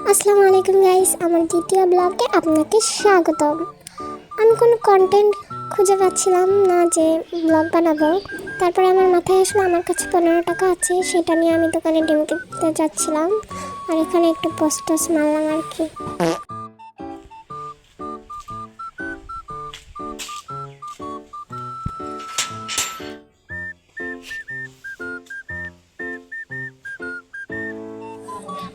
আসসালামু আলাইকুম গাইস, আমার দ্বিতীয় ব্লগে আপনাকে স্বাগতম। আমি কোনো কন্টেন্ট খুঁজে পাচ্ছিলাম না যে ব্লগ বানাবো। তারপরে আমার মাথায় আসলো আমার কাছে 15 টাকা আছে, সেটা নিয়ে আমি দোকানে ডিম কিনতে যাচ্ছিলাম। আর এখানে একটু পোস্ট মারলাম আর কি।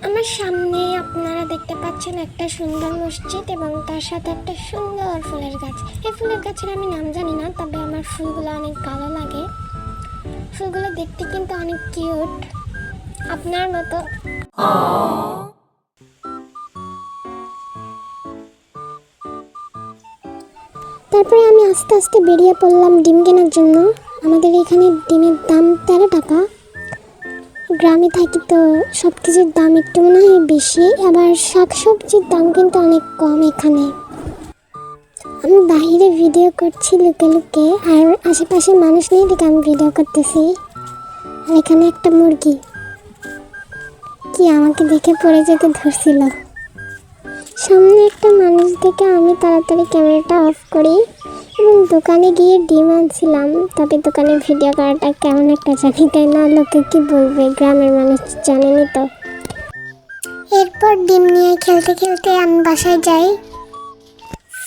আমার সামনে আপনারা দেখতে পাচ্ছেন একটা সুন্দর মসজিদ এবং তার সাথে একটা সুন্দর ফুলের গাছ। এই ফুলের গাছের আমি নাম জানি না, তবে আমার ফুলগুলো অনেক ভালো লাগে। ফুলগুলো দেখতে কিন্তু অনেক কিউট, আপনার মতো। তারপরে আমি আস্তে আস্তে বেরিয়ে পড়লাম ডিম কেনার জন্য। আমাদের এখানে ডিমের দাম 13 টাকা। গ্রামে থাকি তো সব কিছুর দাম একটু মনে হয় বেশি, আবার শাকসবজির দাম কিন্তু অনেক কম এখানে। আমি বাইরে ভিডিও করছি লুকে লুকে, আর আশেপাশে মানুষ নেই দেখে আমি ভিডিও করতেছি। আর এখানে একটা মুরগি কি আমাকে দেখে পড়ে যেতে ধরছিল। সামনে একটা মানুষ দেখে আমি তাড়াতাড়ি ক্যামেরাটা অফ করি এবং দোকানে গিয়ে ডিম আনছিলাম। তবে দোকানে ভিডিও করাটা কেমন একটা জানি, তাই না? লোকে কি বলবে, গ্রামের মানুষ জানেনি তো। এরপর ডিম নিয়ে খেলতে খেলতে আমি বাসায় যাই।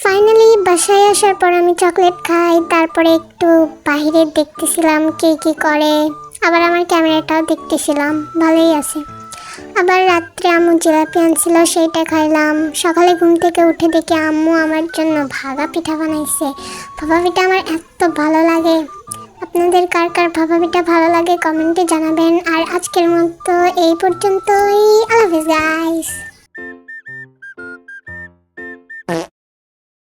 ফাইনালি বাসায় আসার পর আমি চকলেট খাই, তারপরে একটু বাইরে দেখতেছিলাম কে কী করে, আবার আমার ক্যামেরাটাও দেখতেছিলাম, ভালোই আছে। আবার রাত্রে আম্মু জিলাপি আনছিল, সেইটা খাইলাম। সকালে ঘুম থেকে উঠে দেখি আম্মু আমার জন্য ভাপা পিঠা বানাইছে। ভাপা পিঠা আমার এত ভালো লাগে। আপনাদের কার কার ভাপা পিঠা ভালো লাগে কমেন্টে জানাবেন। আর আজকের মতো এই পর্যন্তই। আল্লাহ হাফেজ গাইস।